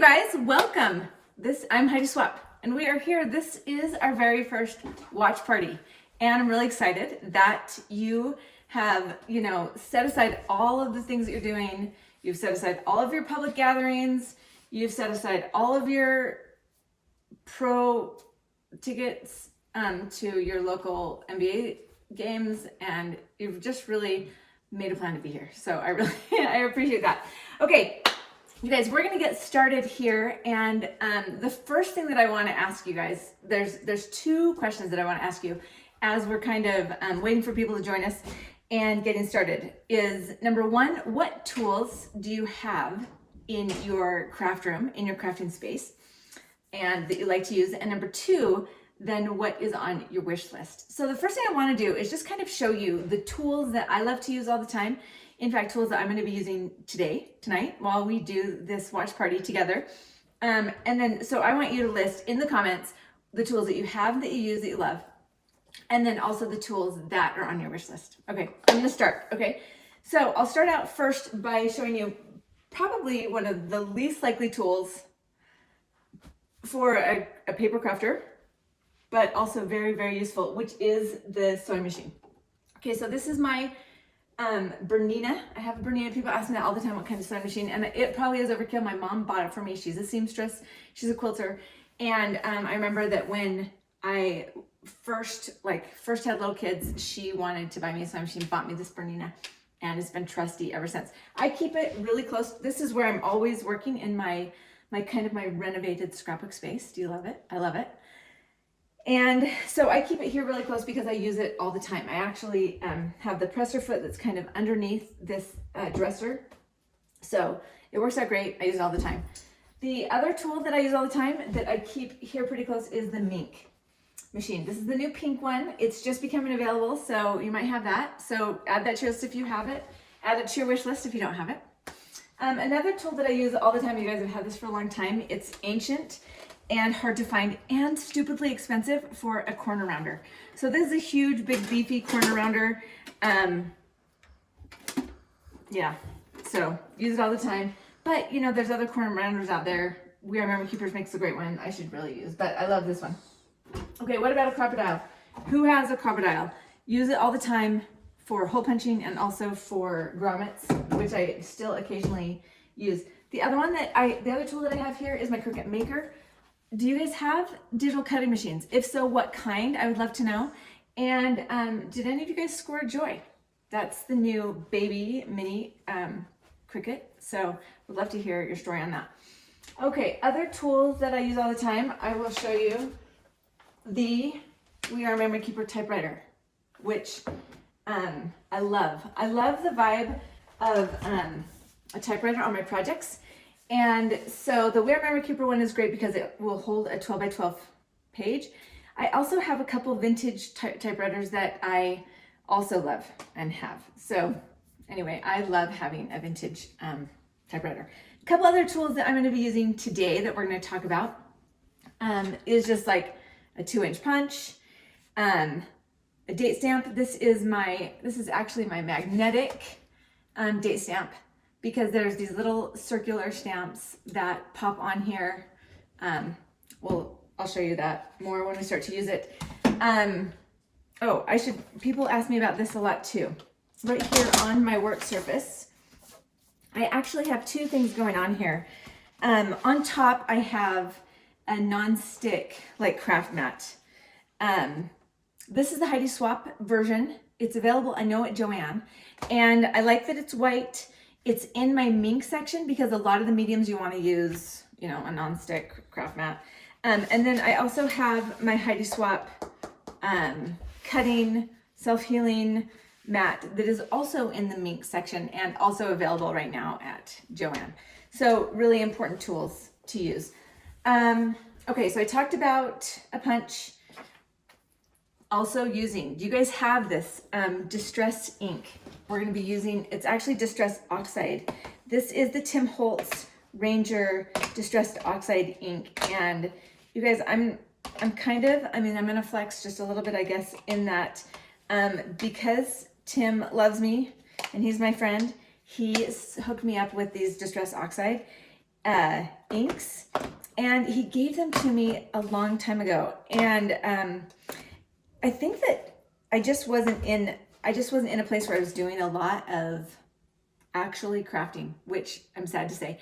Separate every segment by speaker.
Speaker 1: guys, welcome. I'm Heidi Swap, and we are here. This is our very first watch party, and I'm really excited that you have, set aside all of the things that you're doing. You've set aside all of your public gatherings. You've set aside all of your pro tickets to your local NBA games, and you've just really made a plan to be here. So I appreciate that. Okay. You guys, we're gonna get started here, and the first thing that I want to ask you guys, there's two questions that I want to ask you as we're kind of waiting for people to join us and getting started. Is number one, what tools do you have in your craft room, in your crafting space, and that you like to use? And number two, then what is on your wish list? So the first thing I want to do is just kind of show you the tools that I love to use all the time. In fact, tools that I'm going to be using tonight, while we do this watch party together. And then, so I want you to list in the comments the tools that you have, that you use, that you love. And then also the tools that are on your wish list. Okay, I'm going to start. Okay, so I'll start out first by showing you probably one of the least likely tools for a paper crafter, but also very, very useful, which is the sewing machine. Okay, so this is my Bernina. I have a Bernina. People ask me that all the time, what kind of sewing machine, and it probably is overkill. My mom bought it for me. She's a seamstress, she's a quilter, and I remember that when I first had little kids, she wanted to buy me a sewing machine, bought me this Bernina, and it's been trusty ever since. I keep it really close. This is where I'm always working, in my renovated scrapbook space. Do you love it? I love it. And so I keep it here really close because I use it all the time. I actually have the presser foot that's kind of underneath this dresser. So it works out great. I use it all the time. The other tool that I use all the time that I keep here pretty close is the Mink machine. This is the new pink one. It's just becoming available, so you might have that. So add that to your list if you have it. Add it to your wish list if you don't have it. Another tool that I use all the time, you guys have had this for a long time. It's ancient and hard to find and stupidly expensive for a corner rounder. So this is a huge, big, beefy corner rounder. Yeah, so use it all the time. But there's other corner rounders out there. We Are Memory Keepers makes a great one I should really use, but I love this one. Okay, what about a crocodile? Who has a crocodile? Use it all the time for hole punching and also for grommets, which I still occasionally use. The other tool that I have here is my Cricut Maker. Do you guys have digital cutting machines? If so, what kind? I would love to know. And did any of you guys score joy? That's the new baby mini Cricut. So would love to hear your story on that. Okay, other tools that I use all the time. I will show you the We Are Memory Keeper typewriter, which I love. I love the vibe of a typewriter on my projects. And so the We Are Memory Keeper one is great because it will hold a 12 by 12 page. I also have a couple vintage typewriters that I also love and have. So anyway, I love having a vintage typewriter. A couple other tools that I'm going to be using today that we're going to talk about is just like a 2-inch punch, a date stamp. This is actually my magnetic date stamp, because there's these little circular stamps that pop on here. I'll show you that more when we start to use it. People ask me about this a lot too. Right here on my work surface, I actually have two things going on here. On top, I have a non-stick craft mat. This is the Heidi Swap version. It's available, I know, at Joann. And I like that it's white. It's in my Mink section because a lot of the mediums you want to use, a non-stick craft mat. And then I also have my Heidi Swap cutting, self-healing mat that is also in the Mink section and also available right now at Joann. So really important tools to use. Okay, so I talked about a punch. Also do you guys have this distressed ink? We're going to be using, it's actually distressed oxide. This is the Tim Holtz Ranger distressed oxide ink. And you guys, I'm going to flex just a little bit, I guess, in that because Tim loves me and he's my friend, he hooked me up with these distressed oxide. inks, and he gave them to me a long time ago. And I think that I just wasn't in a place where I was doing a lot of actually crafting, which I'm sad to say.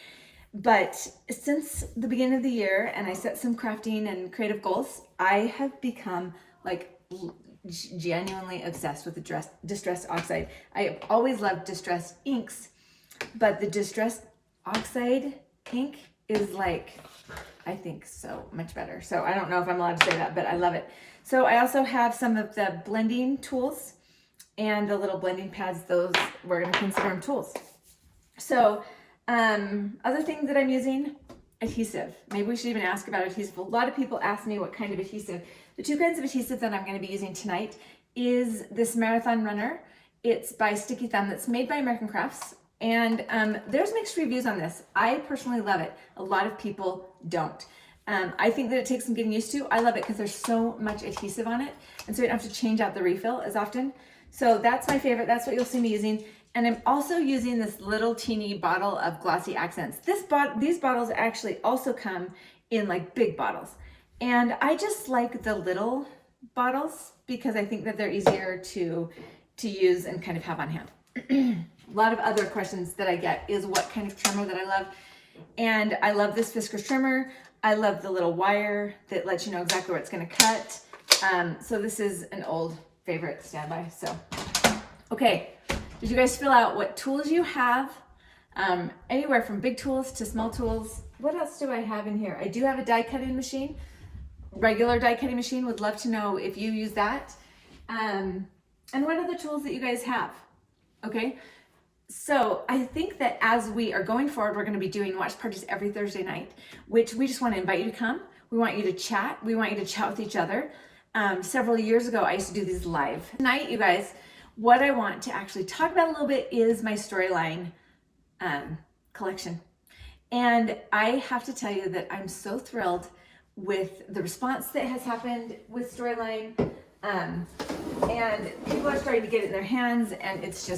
Speaker 1: But since the beginning of the year, and I set some crafting and creative goals, I have become like genuinely obsessed with the distressed oxide. I have always loved distressed inks, but the distressed oxide ink is like, I think, so much better. So I don't know if I'm allowed to say that, but I love it. So I also have some of the blending tools and the little blending pads. Those, we're going to consider them tools. So other things that I'm using, adhesive. Maybe we should even ask about adhesive. A lot of people ask me what kind of adhesive. The two kinds of adhesive that I'm going to be using tonight is this Marathon Runner. It's by Sticky Thumb. That's made by American Crafts. And there's mixed reviews on this. I personally love it. A lot of people don't. I think that it takes some getting used to. I love it because there's so much adhesive on it, and so you don't have to change out the refill as often. So that's my favorite. That's what you'll see me using. And I'm also using this little teeny bottle of glossy accents. These bottles actually also come in like big bottles. And I just like the little bottles because I think that they're easier to use and kind of have on hand. A lot of other questions that I get is what kind of trimmer that I love. And I love this Fiskars trimmer. I love the little wire that lets you know exactly where it's going to cut. So this is an old favorite standby. So, okay. Did you guys fill out what tools you have? Anywhere from big tools to small tools. What else do I have in here? I do have a die cutting machine, regular die cutting machine. Would love to know if you use that. And what other tools that you guys have? Okay. So I think that as we are going forward, we're going to be doing watch parties every Thursday night, which we just want to invite you to come. We want you to chat. We want you to chat with each other. Several years ago, I used to do these live. Tonight, you guys, what I want to actually talk about a little bit is my Storyline collection. And I have to tell you that I'm so thrilled with the response that has happened with Storyline. And people are starting to get it in their hands, and it's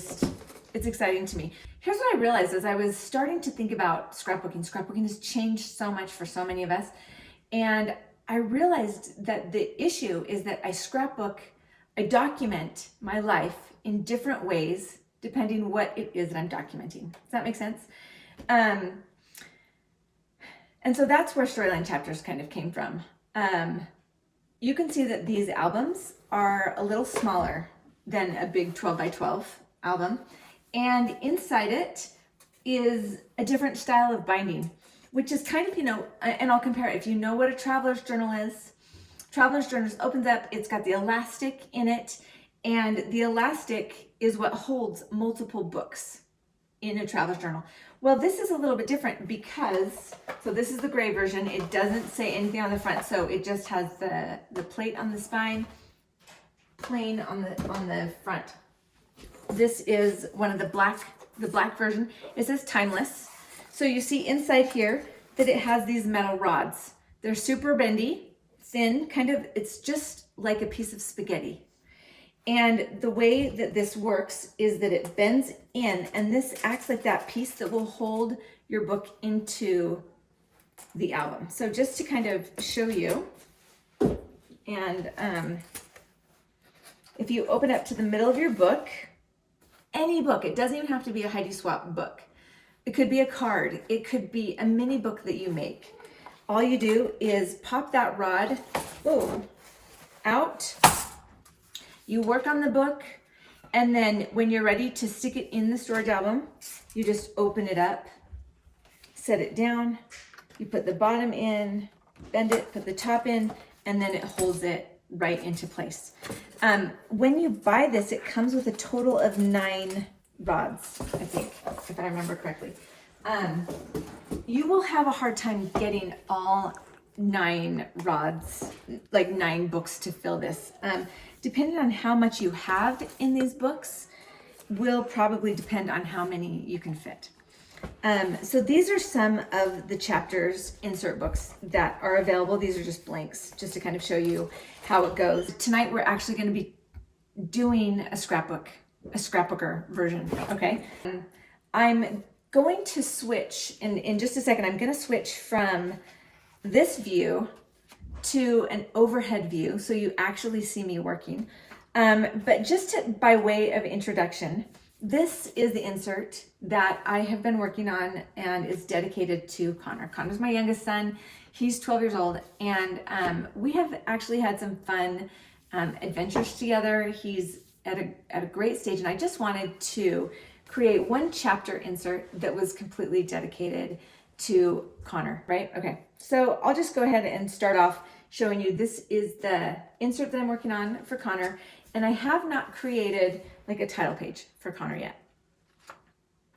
Speaker 1: exciting to me. Here's what I realized as I was starting to think about scrapbooking. Scrapbooking has changed so much for so many of us. And I realized that the issue is that I document my life in different ways depending what it is that I'm documenting. Does that make sense? And so that's where Storyline chapters kind of came from. You can see that these albums are a little smaller than a big 12 by 12 album. And inside it is a different style of binding, which is kind of, and I'll compare it. If you know what a traveler's journal is, traveler's journal opens up, it's got the elastic in it, and the elastic is what holds multiple books in a traveler's journal. Well, this is a little bit different because, so this is the gray version. It doesn't say anything on the front, so it just has the plate on the spine, plain on the front. This is one of the black version. It says timeless. So you see inside here that it has these metal rods. They're super bendy, thin, kind of, it's just like a piece of spaghetti. And the way that this works is that it bends in, and this acts like that piece that will hold your book into the album. So just to kind of show you, and if you open up to the middle of your book, any book, it doesn't even have to be a Heidi Swap book. It could be a card. It could be a mini book that you make. All you do is pop that rod out. You work on the book, and then when you're ready to stick it in the storage album, you just open it up, set it down, you put the bottom in, bend it, put the top in, and then it holds it right into place. When you buy this, it comes with a total of 9 rods, I think, if I remember correctly. You will have a hard time getting all 9 rods, like 9 books to fill this. Depending on how much you have in these books will probably depend on how many you can fit. So these are some of the chapters insert books that are available. These are just blanks, just to kind of show you how it goes. Tonight we're actually going to be doing a scrapbooker version, okay? I'm going to switch in just a second. I'm going to switch from this view to an overhead view so you actually see me working. But by way of introduction, this is the insert that I have been working on and is dedicated to Connor. Connor's my youngest son. He's 12 years old, and we have actually had some fun adventures together. He's at a great stage, and I just wanted to create one chapter insert that was completely dedicated to Connor, right? Okay, so I'll just go ahead and start off showing you this is the insert that I'm working on for Connor, and I have not created like a title page for Connor yet.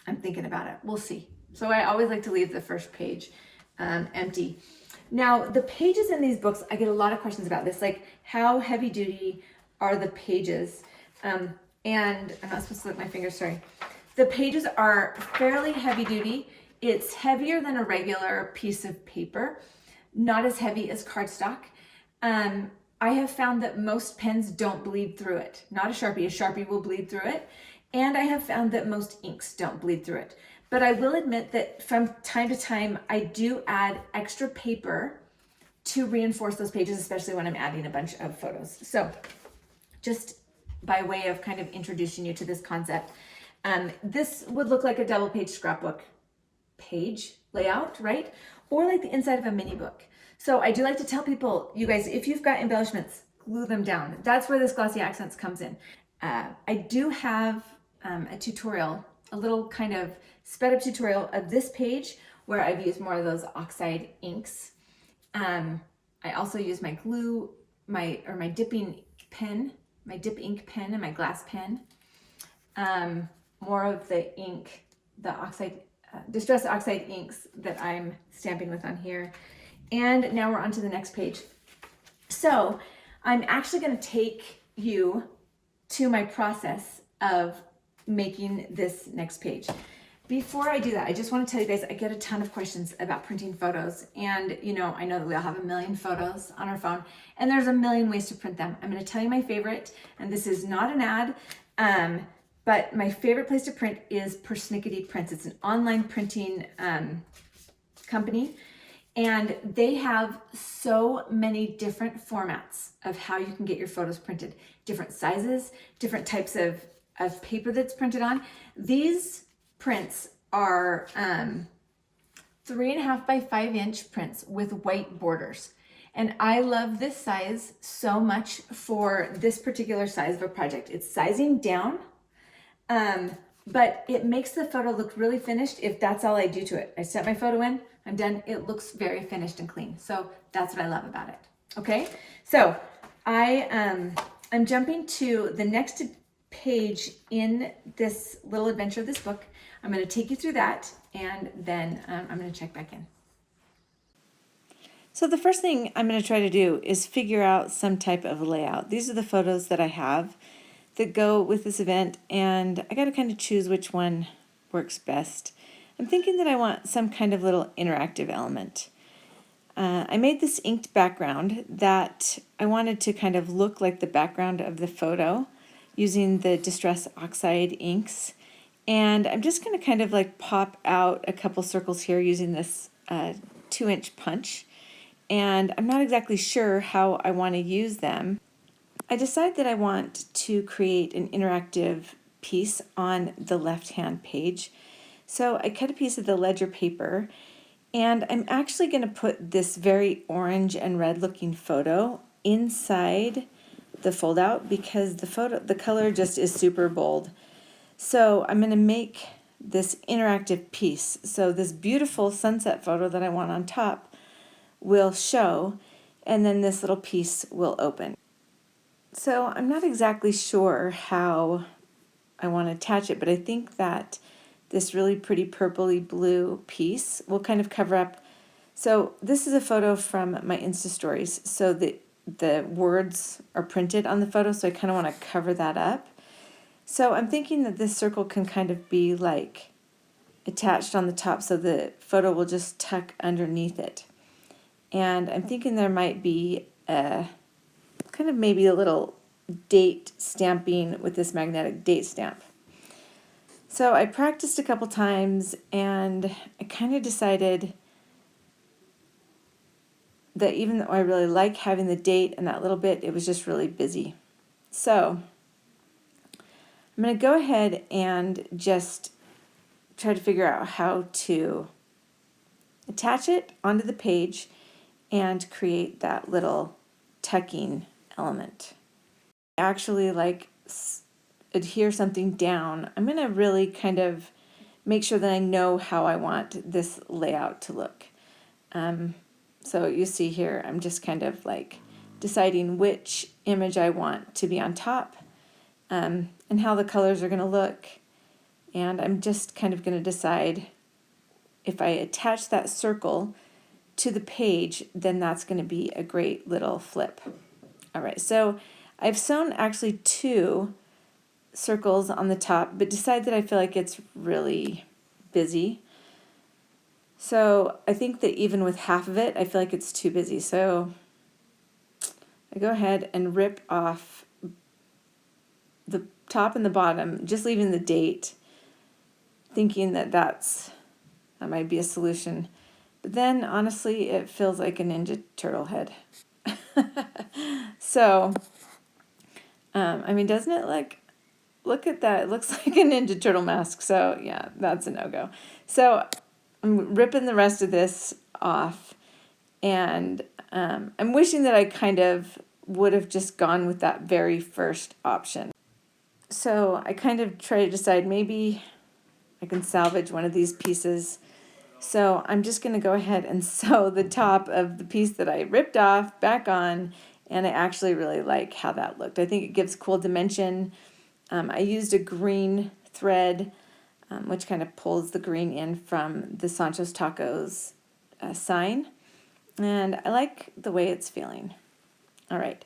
Speaker 1: I'm thinking about it. We'll see. So I always like to leave the first page empty. Now, the pages in these books, I get a lot of questions about this, like how heavy duty are the pages? And I'm not supposed to look at my fingers, sorry. The pages are fairly heavy duty. It's heavier than a regular piece of paper, not as heavy as cardstock. I have found that most pens don't bleed through it. Not a Sharpie will bleed through it. And I have found that most inks don't bleed through it. But I will admit that from time to time, I do add extra paper to reinforce those pages, especially when I'm adding a bunch of photos. So just by way of kind of introducing you to this concept, this would look like a double page scrapbook page layout, right? Or like the inside of a mini book. So I do like to tell people, you guys, if you've got embellishments, glue them down. That's where this glossy accents comes in. I do have a tutorial, a little kind of sped up tutorial of this page where I've used more of those oxide inks. I also use my glue, my dipping pen, my dip ink pen and my glass pen. More of the ink, the oxide, distress oxide inks that I'm stamping with on here. And now we're on to the next page. So I'm actually going to take you to my process of making this next page. Before I do that, I just want to tell you guys, I get a ton of questions about printing photos. And I know that we all have a million photos on our phone, and there's a million ways to print them. I'm going to tell you my favorite, and this is not an ad, but my favorite place to print is Persnickety Prints. It's an online printing company, and they have so many different formats of how you can get your photos printed. Different sizes, different types of paper that's printed on. These prints are 3.5 by 5 inch prints with white borders. And I love this size so much for this particular size of a project. It's sizing down, but it makes the photo look really finished if that's all I do to it. I set my photo in, I'm done. It looks very finished and clean. So that's what I love about it. Okay, so I'm jumping to the next page in this little adventure of this book. I'm going to take you through that, and then I'm going to check back in. So the first thing I'm going to try to do is figure out some type of layout. These are the photos that I have that go with this event, and I got to kind of choose which one works best. I'm thinking that I want some kind of little interactive element. I made this inked background that I wanted to kind of look like the background of the photo using the Distress Oxide inks. And I'm just going to kind of like pop out a couple circles here using this 2-inch punch. And I'm not exactly sure how I want to use them. I decide that I want to create an interactive piece on the left-hand page. So I cut a piece of the ledger paper, and I'm actually going to put this very orange and red looking photo inside the fold out because the color just is super bold. So I'm going to make this interactive piece. So this beautiful sunset photo that I want on top will show, and then this little piece will open. So I'm not exactly sure how I want to attach it, but I think that this really pretty purpley blue piece will kind of cover up. So this is a photo from my Insta stories. So the words are printed on the photo, so I kind of want to cover that up. So I'm thinking that this circle can kind of be like attached on the top, so the photo will just tuck underneath it. And I'm thinking there might be kind of maybe a little date stamping with this magnetic date stamp. So I practiced a couple times and I kind of decided that even though I really like having the date and that little bit, it was just really busy. So I'm going to go ahead and just try to figure out how to attach it onto the page and create that little tucking element. Actually, like adhere something down. I'm going to really kind of make sure that I know how I want this layout to look. So you see here, I'm just kind of like deciding which image I want to be on top, and how the colors are going to look. And I'm just kind of going to decide if I attach that circle to the page, then that's going to be a great little flip. All right, so I've sewn actually 2 circles on the top, but decide that I feel like it's really busy. So I think that even with half of it, I feel like it's too busy. So I go ahead and rip off the top and the bottom, just leaving the date, thinking that that might be a solution. But then honestly, it feels like a Ninja Turtle head. So, I mean, doesn't it look at that, it looks like a Ninja Turtle mask. So yeah, that's a no-go. So I'm ripping the rest of this off, and I'm wishing that I kind of would have just gone with that very first option. So I kind of try to decide maybe I can salvage one of these pieces. So I'm just going to go ahead and sew the top of the piece that I ripped off back on, and I actually really like how that looked. I think it gives cool dimension. I used a green thread, which kind of pulls the green in from the Sancho's Tacos sign, and I like the way it's feeling. All right,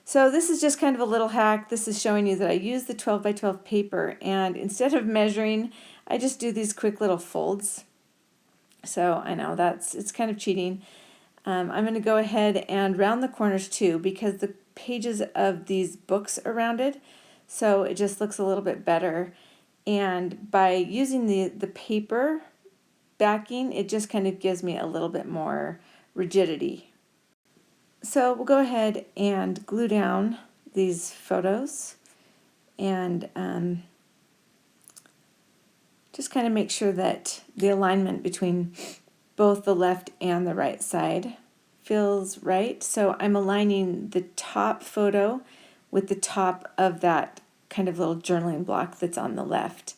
Speaker 1: so this is just kind of a little hack. This is showing you that I use the 12 by 12 paper, and instead of measuring, I just do these quick little folds. So I know it's kind of cheating. I'm going to go ahead and round the corners too, because the pages of these books are rounded, so it just looks a little bit better. And by using the paper backing, it just kind of gives me a little bit more rigidity. So we'll go ahead and glue down these photos, and just kind of make sure that the alignment between both the left and the right side feels right. So I'm aligning the top photo with the top of that kind of little journaling block that's on the left.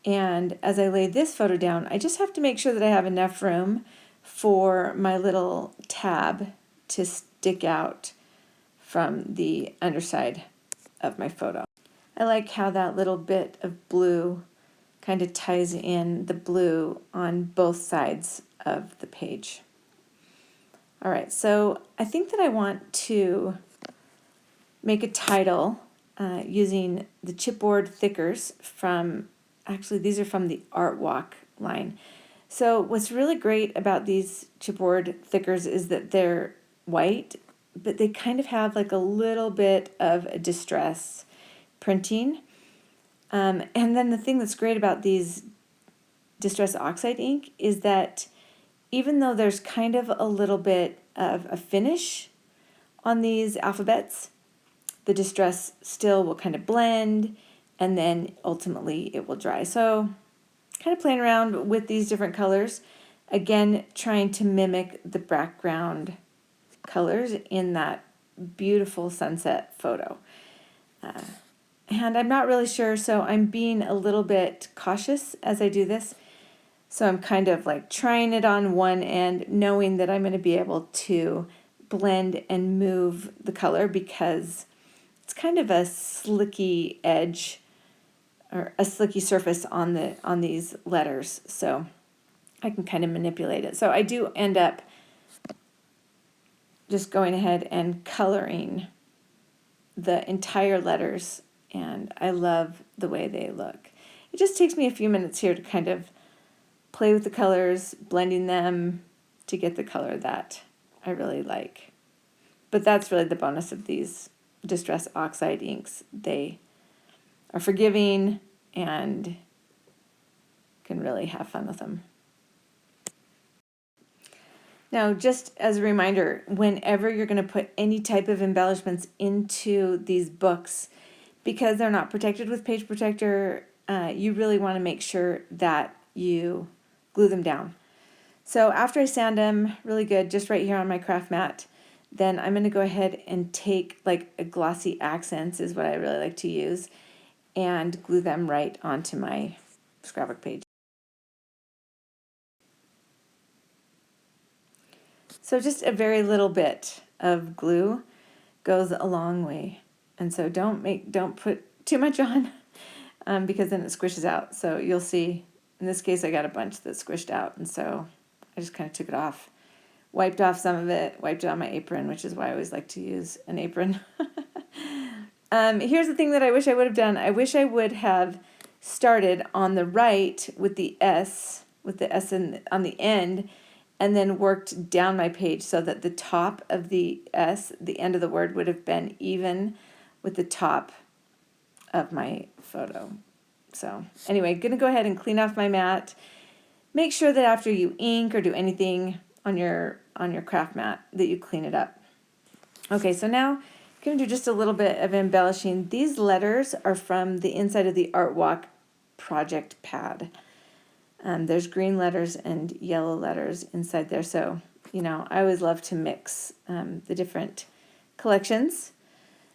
Speaker 1: And as I lay this photo down, I just have to make sure that I have enough room for my little tab to stick out from the underside of my photo. I like how that little bit of blue kind of ties in the blue on both sides of the page. All right, so I think that I want to make a title using the chipboard thickers from, actually these are from the Art Walk line. So what's really great about these chipboard thickers is that they're white, but they kind of have like a little bit of a distress printing. And then the thing that's great about these Distress Oxide ink is that even though there's kind of a little bit of a finish on these alphabets, the distress still will kind of blend, and then ultimately it will dry. So kind of playing around with these different colors, again trying to mimic the background colors in that beautiful sunset photo. And I'm not really sure, so I'm being a little bit cautious as I do this. So I'm kind of like trying it on one end, knowing that I'm going to be able to blend and move the color because it's kind of a slicky edge or a slicky surface on these letters. So I can kind of manipulate it. So I do end up just going ahead and coloring the entire letters, and I love the way they look. It just takes me a few minutes here to kind of play with the colors, blending them to get the color that I really like. But that's really the bonus of these Distress Oxide inks. They are forgiving, and can really have fun with them. Now, just as a reminder, whenever you're going to put any type of embellishments into these books, because they're not protected with page protector, you really want to make sure that you glue them down. So after I sand them really good, just right here on my craft mat, then I'm going to go ahead and take like a glossy accents is what I really like to use, and glue them right onto my scrapbook page. So just a very little bit of glue goes a long way, and so don't put too much on because then it squishes out. So you'll see in this case I got a bunch that squished out, and so I just kind of took it off, wiped off some of it, wiped it on my apron, which is why I always like to use an apron. Here's the thing that I wish I would have done. I wish I would have started on the right with the S on the end, and then worked down my page so that the top of the S, the end of the word, would have been even with the top of my photo. So anyway, gonna go ahead and clean off my mat. Make sure that after you ink or do anything on your craft mat that you clean it up. Okay, so now I'm gonna do just a little bit of embellishing. These letters are from the inside of the Art Walk project pad. There's green letters and yellow letters inside there. So, you know, I always love to mix the different collections.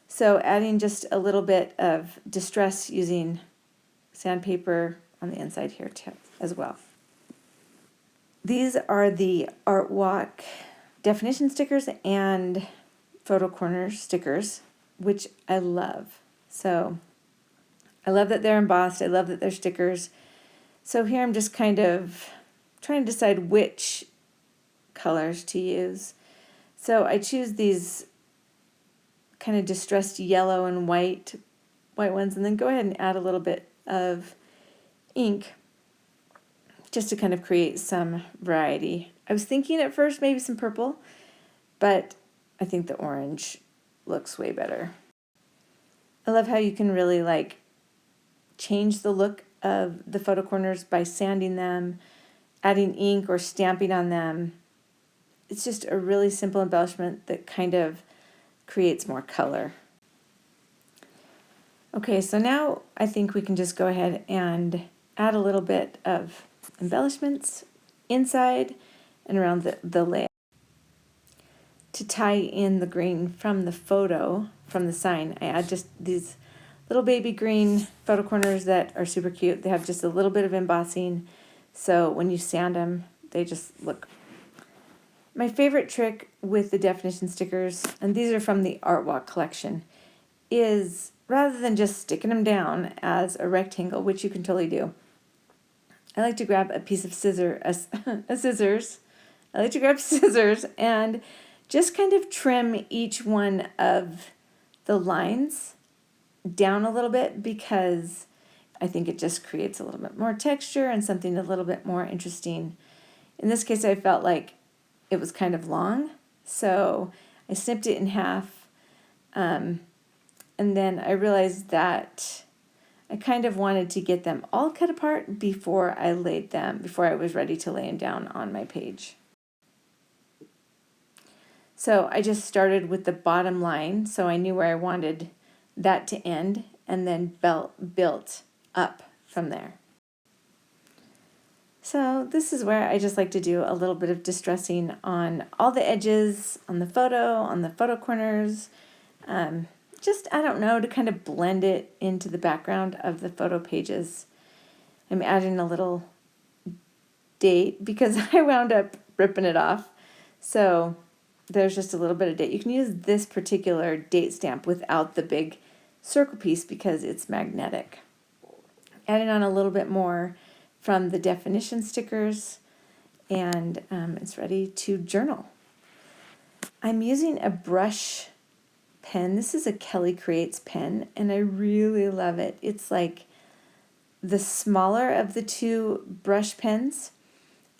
Speaker 1: So adding just a little bit of distress using sandpaper on the inside here too, as well. These are the Art Walk definition stickers and photo corner stickers, which I love. So I love that they're embossed. I love that they're stickers. So here I'm just kind of trying to decide which colors to use. So I choose these kind of distressed yellow and white ones, and then go ahead and add a little bit of ink just to kind of create some variety. I was thinking at first maybe some purple, but I think the orange looks way better. I love how you can really like change the look of the photo corners by sanding them, adding ink or stamping on them. It's just a really simple embellishment that kind of creates more color. Okay, so now I think we can just go ahead and add a little bit of embellishments inside and around the layout. To tie in the green from the photo, from the sign, I add just these little baby green photo corners that are super cute. They have just a little bit of embossing, so when you sand them, they just look. My favorite trick with the definition stickers, and these are from the Art Walk collection, is rather than just sticking them down as a rectangle, which you can totally do, I like to grab a piece of scissors. I like to grab scissors and just kind of trim each one of the lines down a little bit, because I think it just creates a little bit more texture and something a little bit more interesting. In this case, I felt like it was kind of long, so I snipped it in half, and then I realized that I kind of wanted to get them all cut apart before I was ready to lay them down on my page. So I just started with the bottom line, so I knew where I wanted that to end, and then built up from there. So this is where I just like to do a little bit of distressing on all the edges, on the photo corners, just, I don't know, to kind of blend it into the background of the photo pages. I'm adding a little date because I wound up ripping it off. So there's just a little bit of date. You can use this particular date stamp without the big circle piece because it's magnetic. Adding on a little bit more from the definition stickers, and it's ready to journal. I'm using a brush pen. This is a Kelly Creates pen, and I really love it. It's like the smaller of the two brush pens.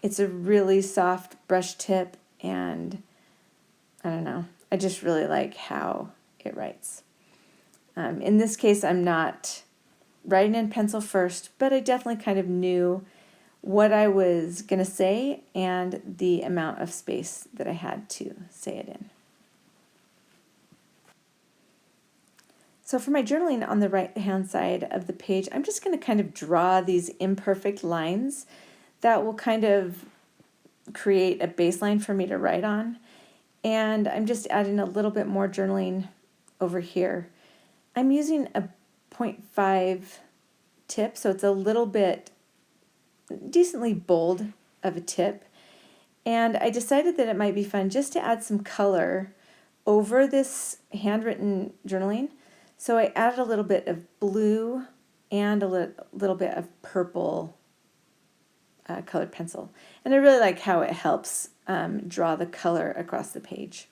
Speaker 1: It's a really soft brush tip, and I don't know, I just really like how it writes. In this case, I'm not writing in pencil first, but I definitely kind of knew what I was going to say and the amount of space that I had to say it in. So for my journaling on the right-hand side of the page, I'm just going to kind of draw these imperfect lines that will kind of create a baseline for me to write on. And I'm just adding a little bit more journaling over here. I'm using a 0.5 tip, so it's a little bit decently bold of a tip. And I decided that it might be fun just to add some color over this handwritten journaling. So I added a little bit of blue and a little bit of purple colored pencil. And I really like how it helps draw the color across the page.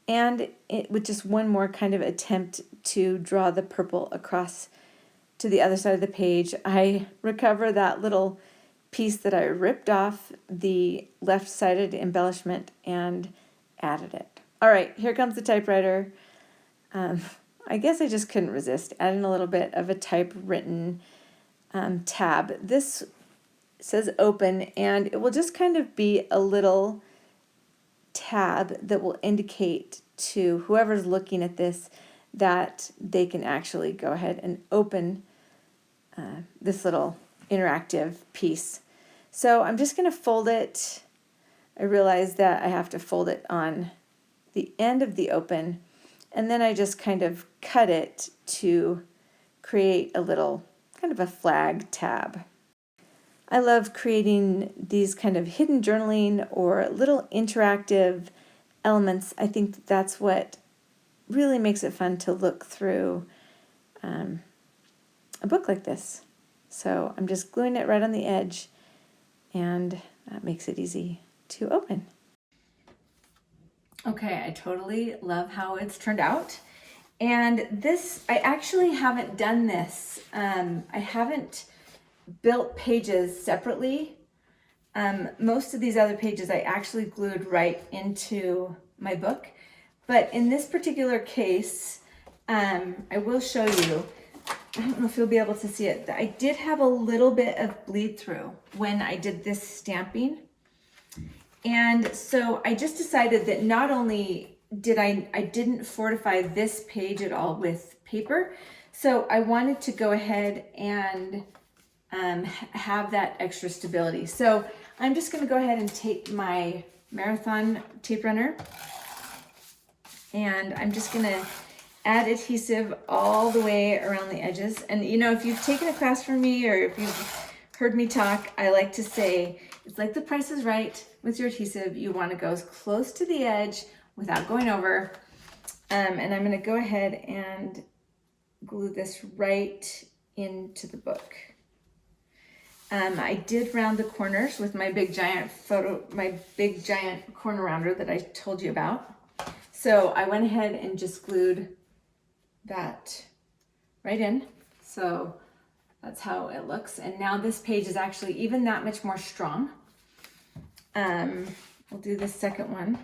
Speaker 1: And with just one more kind of attempt to draw the purple across to the other side of the page, I recover that little piece that I ripped off the left-sided embellishment and added it. All right, here comes the typewriter. I guess I just couldn't resist adding a little bit of a typewritten tab. This says open, and it will just kind of be a little tab that will indicate to whoever's looking at this that they can actually go ahead and open this little interactive piece. So I'm just going to fold it. I realize that I have to fold it on the end of the open, and then I just kind of cut it to create a little kind of a flag tab. I love creating these kind of hidden journaling or little interactive elements. I think that's what really makes it fun to look through a book like this. So I'm just gluing it right on the edge, and that makes it easy to open. Okay, I totally love how it's turned out. And this, I actually haven't done this. I haven't built pages separately. Most of these other pages I actually glued right into my book. But in this particular case, I will show you. I don't know if you'll be able to see it. I did have a little bit of bleed through when I did this stamping. And so I just decided that not only did I didn't fortify this page at all with paper, so I wanted to go ahead and have that extra stability. So I'm just going to go ahead and take my Marathon tape runner, and I'm just going to add adhesive all the way around the edges. And you know, if you've taken a class from me or if you've heard me talk, I like to say it's like The Price is Right with your adhesive. You want to go as close to the edge without going over. And I'm going to go ahead and glue this right into the book. I did round the corners with my big giant corner rounder that I told you about. So I went ahead and just glued that right in. So that's how it looks. And now this page is actually even that much more strong. We'll do the second one.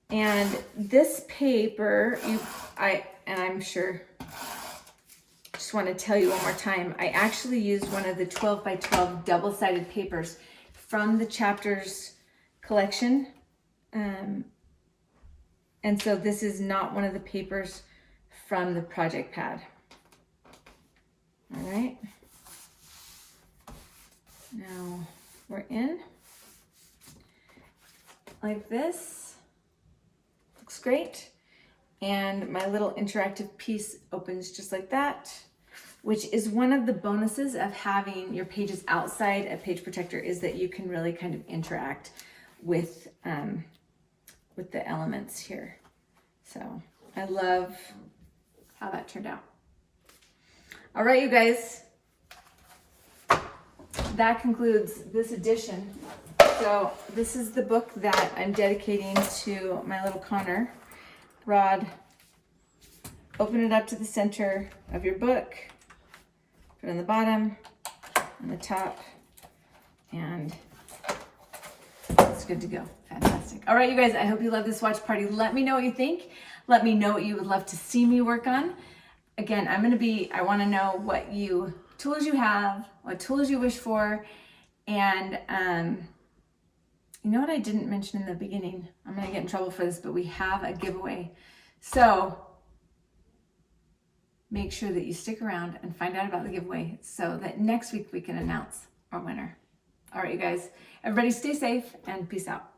Speaker 1: And this paper, I'm sure, just want to tell you one more time, I actually used one of the 12 by 12 double-sided papers from the Chapters collection. And so this is not one of the papers from the project pad. All right. Now we're in like this. Looks great. And my little interactive piece opens just like that, which is one of the bonuses of having your pages outside a page protector, is that you can really kind of interact with the elements here. So I love how that turned out. All right, you guys, that concludes this edition. So this is the book that I'm dedicating to my little Connor. Rod, open it up to the center of your book, put it on the bottom, on the top, and it's good to go. Fantastic. All right, you guys, I hope you love this watch party. Let me know what you think. Let me know what you would love to see me work on. Again, I want to know what you tools you have, what tools you wish for, and you know what I didn't mention in the beginning? I'm gonna get in trouble for this, but we have a giveaway. So make sure that you stick around and find out about the giveaway so that next week we can announce our winner. All right, you guys, everybody stay safe and peace out.